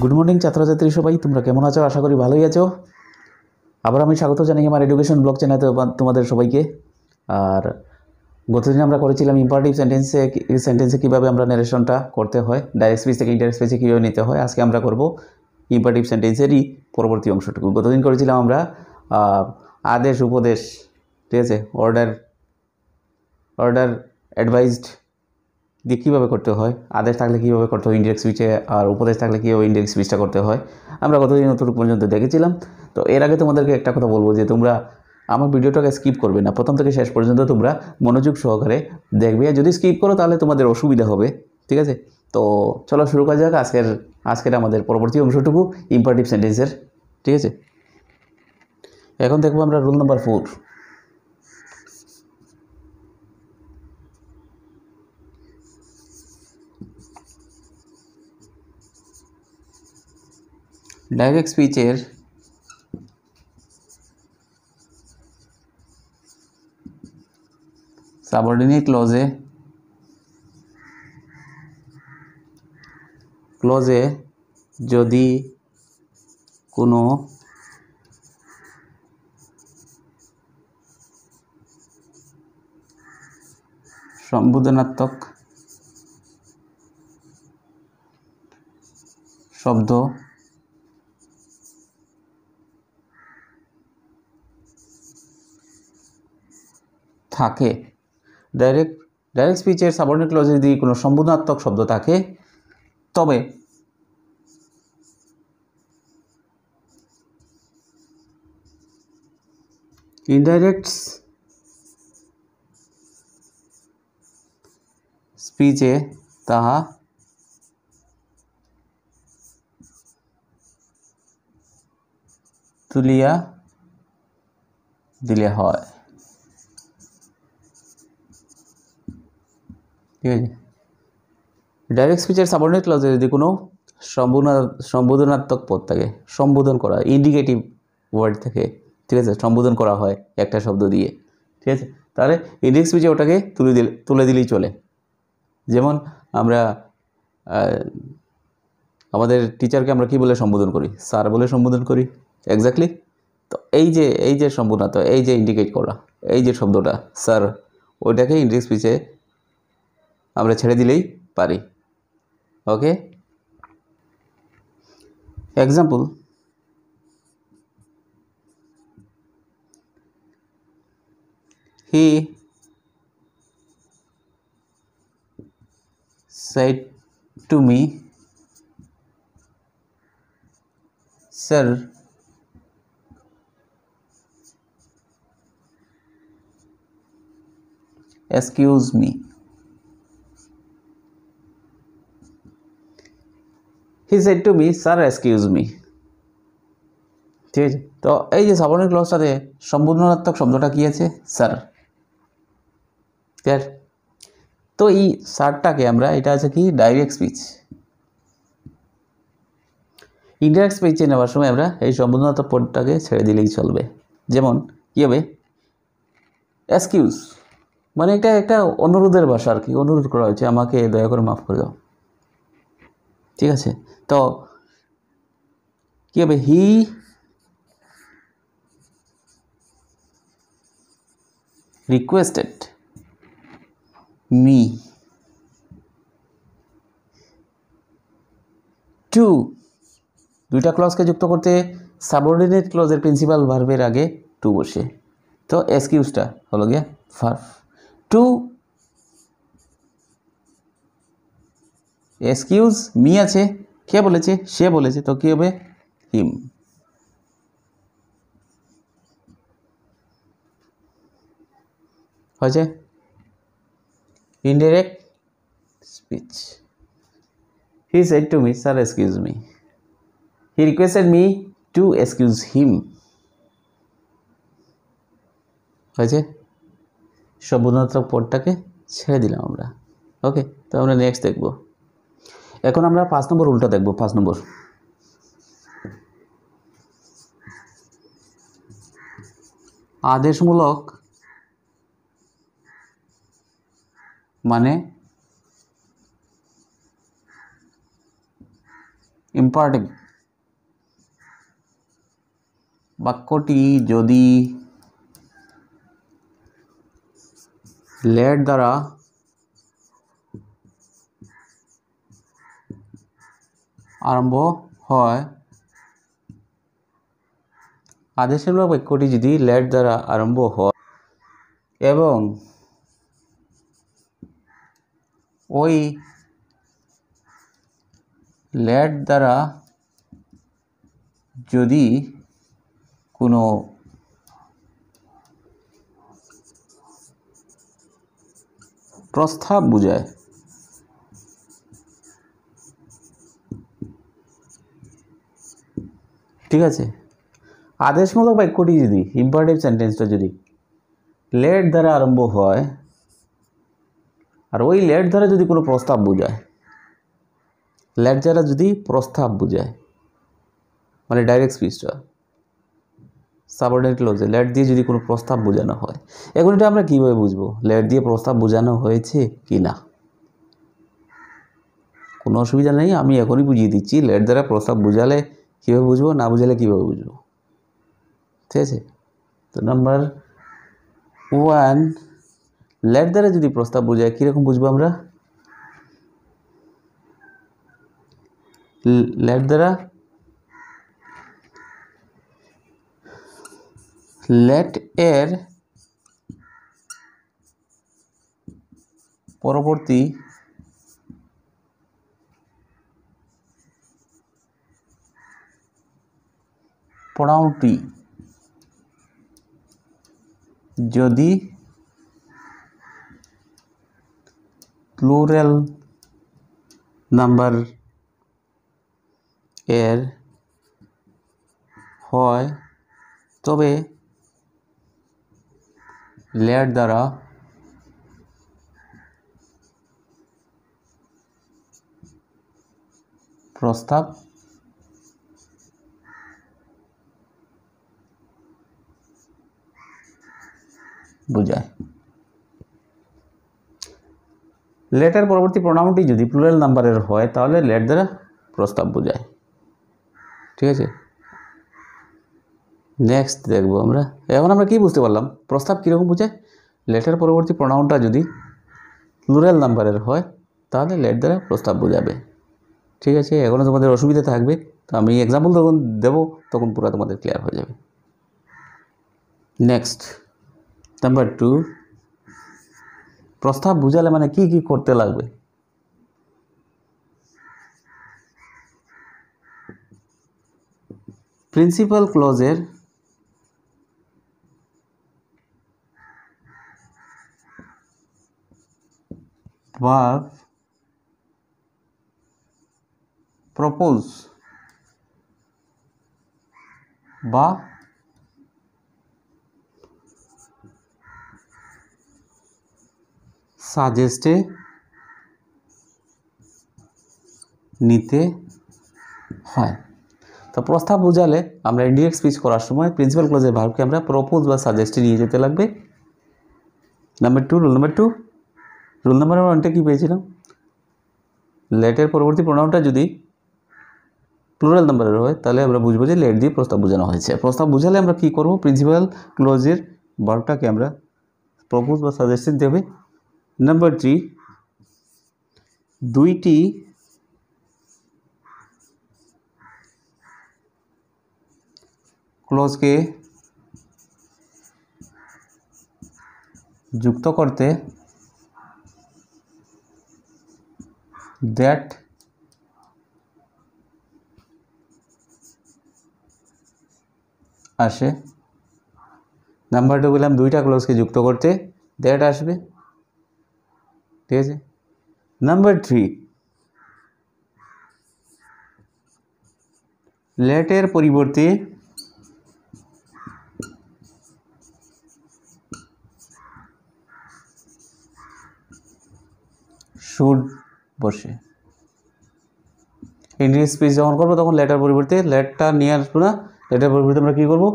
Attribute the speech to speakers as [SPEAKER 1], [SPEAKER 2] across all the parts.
[SPEAKER 1] Good morning ছাত্রছাত্রী সবাই, তোমরা কেমন আছো? আশা করি ভালোই আছো। আবার আমি স্বাগত জানাই আমার এডুকেশন ব্লগ চ্যানেলে তোমাদের সবাইকে। আর গতদিন আমরা করেছিলাম ইম্পারেটিভ সেন্টেন্সে কীভাবে আমরা ন্যারেশনটা করতে হয়, ডাইরেক্ট স্পিচ থেকে ইনডাইরেক্ট স্পিচে কীভাবে নিতে হয়। আজকে আমরা করব ইম্পারেটিভ সেন্টেন্সেরই পরবর্তী অংশটুকু। গতদিন করেছিলাম আমরা আদেশ, উপদেশ, ঠিক আছে, অর্ডার, অ্যাডভাইসড দিয়ে কীভাবে করতে হয়, আদেশ থাকলে কীভাবে করতে হয় ইনডাইরেক্ট স্পিচে, আর উপদেশ থাকলে কীভাবে ইনডাইরেক্ট স্পিচটা করতে হয়, আমরা কতদিন অতটুকু পর্যন্ত দেখেছিলাম। তো এর আগে তোমাদেরকে একটা কথা বলবো যে তোমরা আমার ভিডিওটাকে স্কিপ করবে না, প্রথম থেকে শেষ পর্যন্ত তোমরা মনোযোগ সহকারে দেখবে। যদি স্কিপ করো তাহলে তোমাদের অসুবিধা হবে, ঠিক আছে? তো চলো শুরু করা যাক আজকের আমাদের পরবর্তী অংশটুকু ইম্পারেটিভ সেন্টেন্সের, ঠিক আছে? এখন দেখবো আমরা রুল নাম্বার 4। ডাইরেক্ট স্পিচের সাবঅর্ডিনেট ক্লজে যদি কোনো সম্বোধনাত্মক শব্দ থাকে, ডাইরেক্ট স্পিচের সাবঅর্ডিনেট ক্লজে যদি কোনো সম্বোধনাত্মক শব্দ থাকে, তবে ইনডাইরেক্ট স্পিচে তাহা তুলিয়া দিলে হয়, ঠিক আছে? ডাইরেক্ট স্পিচের সাবঅর্ডিনেট ক্লজে যদি কোনো সম্বোধনাত্মক পদ থাকে, সম্বোধন করা, ইন্ডিকেটিভ ওয়ার্ড থেকে, ঠিক আছে, সম্বোধন করা হয় একটা শব্দ দিয়ে, ঠিক আছে, তাহলে ইনডাইরেক্ট স্পিচে ওটাকে তুলে দিলেই চলে। যেমন আমরা আমাদের টিচারকে আমরা কি বলে সম্বোধন করি? স্যার বলে সম্বোধন করি, এক্স্যাক্টলি। তো এই যে সম্বোধনাত্মক, এই যে ইন্ডিকেট করা, এই যে শব্দটা স্যার, ওইটাকে ইনডাইরেক্ট স্পিচে আমরা ছেড়ে দিলেই পারি। ওকে, example, he said to me, sir, excuse me. He said to me, sir, excuse me, ঠিক আছে? তো এই যে সাবঅর্ডিনেট ক্লজটাতে সম্বোধনাত্মক শব্দটা কি আছে? Sir, clear? তো এই স্যারটাকে আমরা, এটা আছে কি ডাইরেক্ট স্পিচ। ইনডাইরেক্ট স্পিচে নেওয়ার সময় আমরা এই সম্বোধনাত্মক পদটাকে ছেড়ে দিলেই চলবে। যেমন কী হবে? এক্সকিউজ মানে এটা একটা অনুরোধের ভাষা আর কি, অনুরোধ করা হয়েছে, আমাকে দয়া করে মাফ করে দাও, ঠিক আছে? তো কী হবে? হি রিকোয়েস্টেড মি টু, দুইটা ক্লজকে যুক্ত করতে সাবঅর্ডিনেট ক্লজের প্রিন্সিপাল ভার্বের আগে টু বসে। তো এক্সকিউজটা হলো গিয়া ভার্ব। টু এক্সকিউজ মি আছে, কে বলেছে? সে বলেছে, তো কী হবে? হিম, হয়েছে indirect speech. He said to me, sir excuse me. He requested me to excuse him, হয়েছে? সম্বোধনাত্মক পদটাকে ছেড়ে দিলাম আমরা। ওকে, তো আমরা নেক্সট দেখব। এখন আমরা 5 নম্বর উল্টা দেখব। 5 নম্বর, আদেশমূলক মানে ইম্পারেটিভ বাক্যটি যদি লেট দ্বারা আরম্ভ হয়, আদেশমূলক বাক্যটি যদি লেট দ্বারা আরম্ভ হয় এবং ওই লেট দ্বারা যদি কোনো প্রস্তাব বোঝায়, ঠিক আছে, আদেশমূলক বাক্যটি যদি ইম্পারেটিভ সেন্টেন্সটা যদি লেট দ্বারা আরম্ভ হয় আর ওই লেট দ্বারা যদি কোনো প্রস্তাব বোঝায়, লেট দ্বারা যদি প্রস্তাব বোঝায় মানে ডাইরেক্ট স্পিচটা সাবঅর্ডিনেট ক্লজে লেট দিয়ে যদি কোনো প্রস্তাব বোঝানো হয়, এখন এটা আমরা কীভাবে বুঝবো লেট দিয়ে প্রস্তাব বোঝানো হয়েছে কি না? কোনো অসুবিধা নেই, আমি এখনই বুঝিয়ে দিচ্ছি লেট দ্বারা প্রস্তাব বোঝালে কীভাবে বুঝবো, না বুঝালে কীভাবে বুঝবো, ঠিক আছে। তো নাম্বার 1, লেট দ্বারা যদি প্রস্তাব বোঝায় কীরকম বুঝবো আমরা? লেট দ্বারা লেট এর পরবর্তী প্রোনাউনটি যদি প্লুরাল নাম্বার এর হয় তবে লেট দ্বারা প্রস্তাব বোঝায়। লেটের পরবর্তী প্রোনাউনটি যদি প্লুরাল নাম্বারের হয় তাহলে লেট দ্বারা প্রস্তাব বোঝায়, ঠিক আছে। নেক্সট দেখবো আমরা, এখন আমরা কি বুঝতে পারলাম প্রস্তাব কীরকম বোঝায়? লেটের পরবর্তী প্রোনাউনটা যদি প্লুরাল নাম্বারের হয় তাহলে লেট দ্বারা প্রস্তাব বোঝাবে, ঠিক আছে। এখনও তোমাদের অসুবিধা থাকবে, তো আমি এক্সাম্পল যখন দেবো তখন পুরো তোমাদের ক্লিয়ার হয়ে যাবে। নেক্সট নাম্বার 2, প্রস্তাব বোঝালে মানে কি কি করতে লাগবে? প্রিন্সিপাল ক্লজের ভার্ব প্রপোজ বা সাজেস্টে নিতে হয়। তো প্রস্তাব বোঝালে আমরা ইনডিরেক্ট স্পিচ করার সময় প্রিন্সিপাল ক্লজের ভার্বকে আমরা প্রপোজ বা সাজেস্টে নিয়ে যেতে লাগবে। Number 2, rule number 2, rule number 1টা কী পেয়েছিলাম? লেটের পরবর্তী প্রোনাউনটা যদি প্লুরাল নাম্বারের হয় তাহলে আমরা বুঝবো যে লেট দিয়ে প্রস্তাব বোঝানো হয়েছে। প্রস্তাব বোঝালে আমরা কি করব? প্রিন্সিপাল ক্লজের ভার্বটাকে আমরা প্রপোজ বা সাজেস্টেড দেবে। নাম্বার 3, দুইটি ক্লজকে যুক্ত করতে দ্যাট আসে। নাম্বার 2 বললাম দুইটা ক্লজকে যুক্ত করতে দ্যাট আসবে, ঠিক আছে। নাম্বার 3, লেটের পরিবর্তে শুড বসে। ইনডিরেক্ট স্পিচ যখন করবো তখন লেটার পরিবর্তে লেটটা নিয়ে আসবো না, লেটার পরিবর্তে আমরা কী করবো?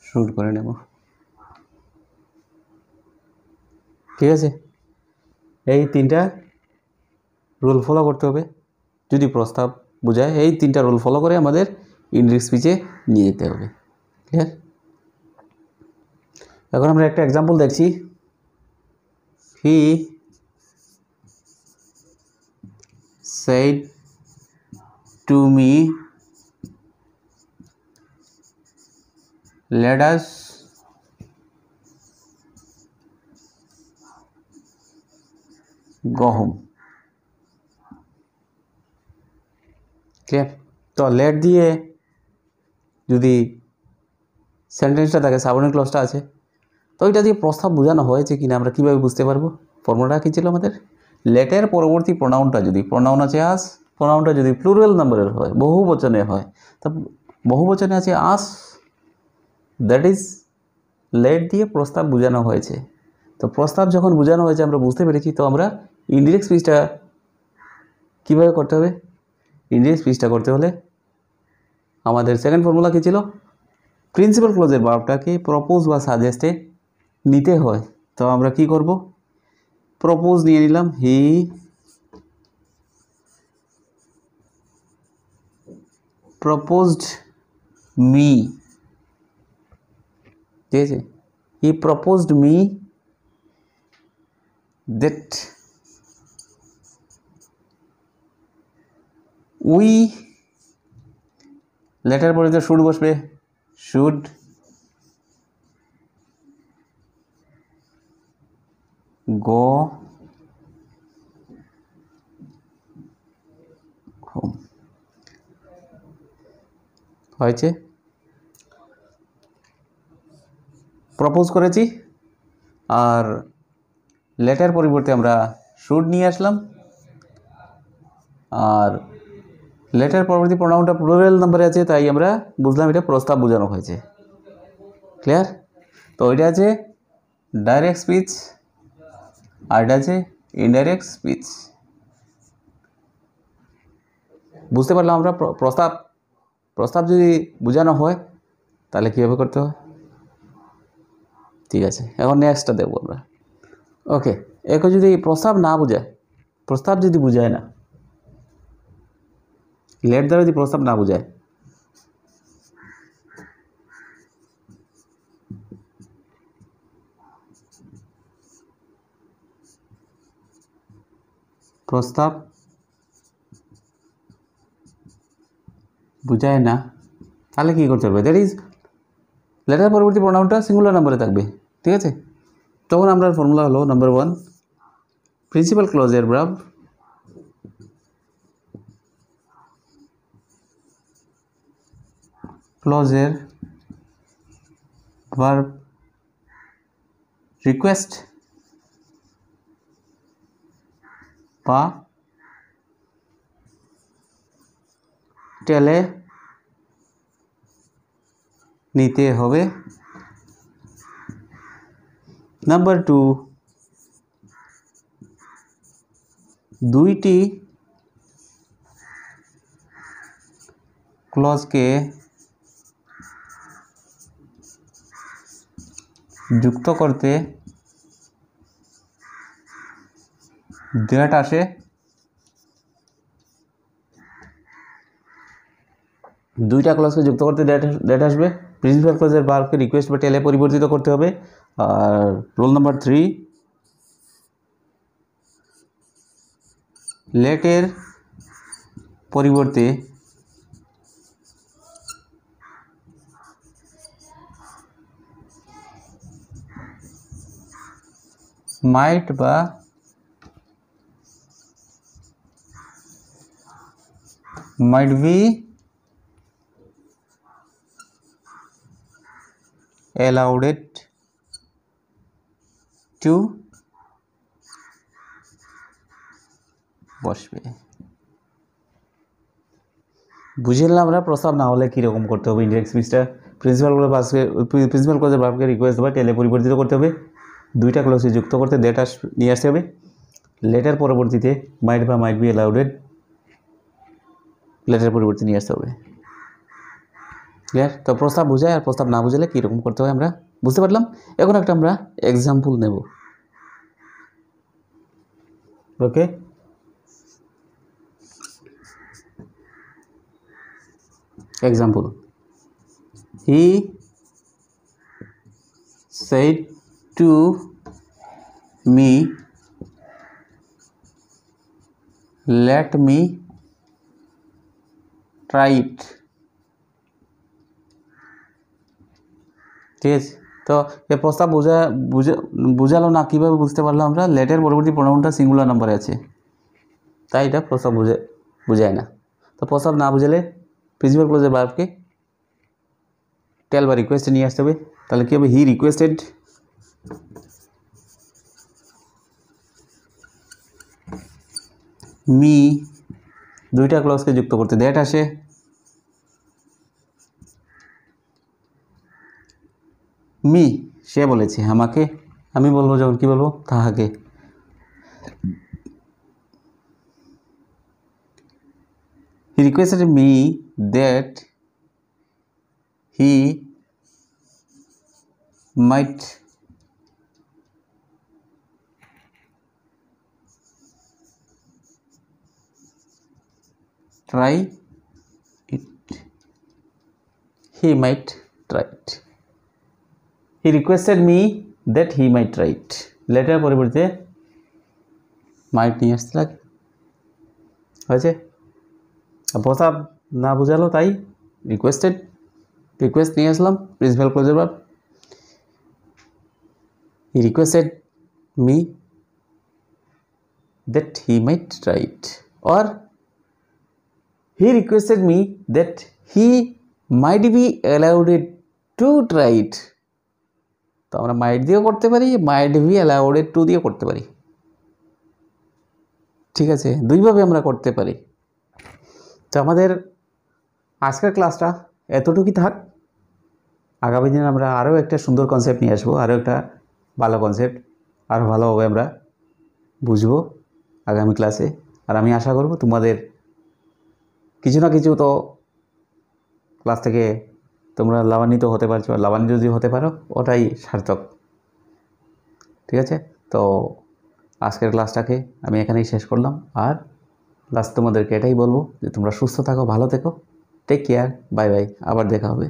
[SPEAKER 1] শুড করে নেব, ঠিক আছে। এই 3টা রুল ফলো করতে হবে যদি প্রস্তাব বোঝায়, এই 3টা রুল ফলো করে আমাদের ইনডিরেক্ট স্পিচে নিয়ে যেতে হবে। ক্লিয়ার? এখন আমরা একটা এক্সাম্পল দেখছি। হি said to me, let us go home. Clear? তো লেট দিয়ে যদি সেন্টেন্সটা থাকে, সাবঅর্ডিনেট ক্লজটা আছে, তো এটা দিয়ে প্রস্তাব বোঝানো হয়েছে কিনা আমরা কীভাবে বুঝতে পারবো? ফর্মুলাটা কী ছিল আমাদের? লেটের পরবর্তী প্রোনাউনটা যদি প্রোনাউন আছে আস, প্রোনাউনটা যদি প্লুরাল নাম্বারের হয়, বহু বচনে হয়, তা বহু বচনে আছে আস, দ্যাট ইজ লেট দিয়ে প্রস্তাব বোঝানো হয়েছে। তো প্রস্তাব যখন বোঝানো হয়েছে আমরা বুঝতে পেরেছি, তো আমরা ইনডিরেক্ট স্পিচটা কীভাবে করতে হবে? ইনডিরেক্ট স্পিচটা করতে হলে আমাদের সেকেন্ড ফর্মুলা কী ছিল? প্রিন্সিপাল ক্লোজের ভার্বটাকে প্রপোজ বা সাজেস্টে নিতে হয়। তো আমরা কি করব? প্রপোজ নিয়ে নিলাম, হি প্রপোজড মি, ঠিক আছে? He proposed me that we, letter পরে তো শুড বসবে, শুড গো হোম। হয়েছে? প্রপোজ করেছি আর লেটার পরিবর্তে আমরা শুড নিয়ে আসলাম, আর লেটার পরবর্তী প্রোনাউনটা প্লুরাল নাম্বারে আছে, তাই আমরা বুঝলাম এটা প্রস্তাব বোঝানো হয়েছে। ক্লিয়ার? তো এটা আছে ডাইরেক্ট স্পিচ আর এটা আছে ইনডাইরেক্ট স্পিচ। বুঝতে পারলাম আমরা প্রস্তাব যদি বোঝানো হয় তাহলে কীভাবে করতে হয়। ঠিক আছে, এখন নেক্সটটা দেখব আমরা। ওকে, এখন যদি প্রস্তাব না বোঝায়, প্রস্তাব যদি বোঝায় না, লেট দ্বারা যদি প্রস্তাব না বোঝায়, প্রস্তাব বোঝায় না, তাহলে কী করতে হবে? দ্যাট ইজ লেটার পরবর্তী প্রোনাউনটা সিঙ্গুলার নাম্বারে থাকবে। ঠিক আছে? তখন আমরা ফর্মুলা হলো নাম্বার 1, প্রিন্সিপাল ক্লজের ভার্ব রিকোয়েস্ট বা টেলে নিতে হবে। নাম্বার 2, দুইটি ক্লজকে যুক্ত করতে দ্যাট আসে, দুইটা ক্লজকে যুক্ত করতে দ্যাট আসবে। প্রিন্সিপাল ক্লজের ভার্বকে রিকোয়েস্ট বা টেলে পরিবর্তিত করতে হবে। আর রুল নাম্বার 3, লেটের পরিবর্তে মাইট বা might be allowed to বসবে। বুঝে নিলাম আমরা প্রস্তাব না হলে কীরকম করতে হবে ইনডিরেক্ট স্পিচটা। প্রিন্সিপাল ক্লজের ভার্বকে রিকোয়েস্ট বা টেলে পরিবর্তিত করতে হবে, দুইটা ক্লজকে যুক্ত করতে দ্যাট নিয়ে আসতে হবে, লেটার পরবর্তীতে মাইট বা মাইট বি অ্যালাউডেড লেটার পরিবর্তে নিয়ে আসতে হবে। ক্লিয়ার? তো প্রস্তাব বোঝায় আর প্রস্তাব না বুঝালে কীরকম করতে হয় আমরা বুঝতে পারলাম। এখন একটা আমরা এক্সাম্পল নেব। Okay, example, he said to me, let me try it। ঠিক আছে, তো এই প্রস্তাব বুঝালো না, কীভাবে বুঝতে পারলাম আমরা? লেটের পরবর্তী প্রোনাউনটা সিঙ্গুলার নাম্বারে আছে, তাই এটা প্রস্তাব বুঝায় না। তো প্রস্তাব না বুঝালে প্রিন্সিপাল ক্লোজের ভার্বকে টেল বা রিকোয়েস্টে নিয়ে আসতে হবে। তাহলে কী হবে? হি রিকোয়েস্টেড মি, দুইটা ক্লজকে যুক্ত করতে দ্যাট আসে, মি সে বলেছে আমাকে, আমি বলবো যখন কি বলবো? তাহাকে। He requested me that he might try it। He might try it। He requested me that he might try it। Letter পরিবর্তে মাইট নিয়ে আসতে লাগে, হয়েছে? প্রস্তাব না বুঝালো তাই রিকোয়েস্ট নিয়ে আসলাম, প্রিন্সিপাল ক্লোজের verb. He requested me that he might try it, or he requested me that he might be allowed to try it। তো আমরা মাইট দিয়েও করতে পারি, মাইট বি অ্যালাউড টু দিয়ে করতে পারি। ঠিক আছে, দুইভাবে আমরা করতে পারি। তো আমাদের আজকের ক্লাসটা এতটুকুই থাক। আগামী দিন আমরা আরও একটা সুন্দর কনসেপ্ট নিয়ে আসবো, আরও একটা ভালো কনসেপ্ট, আরও ভালোভাবে আমরা বুঝবো আগামী ক্লাসে। আর আমি আশা করব তোমাদের কিছু না কিছু তো ক্লাস থেকে তোমরা লাভান্বিত হতে পারছো, আর লাভান্বিত যদি হতে পারো ওটাই সার্থক। ঠিক আছে, তো আজকের ক্লাসটাকে আমি এখানেই শেষ করলাম। আর লাস্ট তোমাদেরকে এটাই বলবো যে তোমরা সুস্থ থাকো, ভালো থেকো, টেক কেয়ার, বাই বাই, আবার দেখা হবে।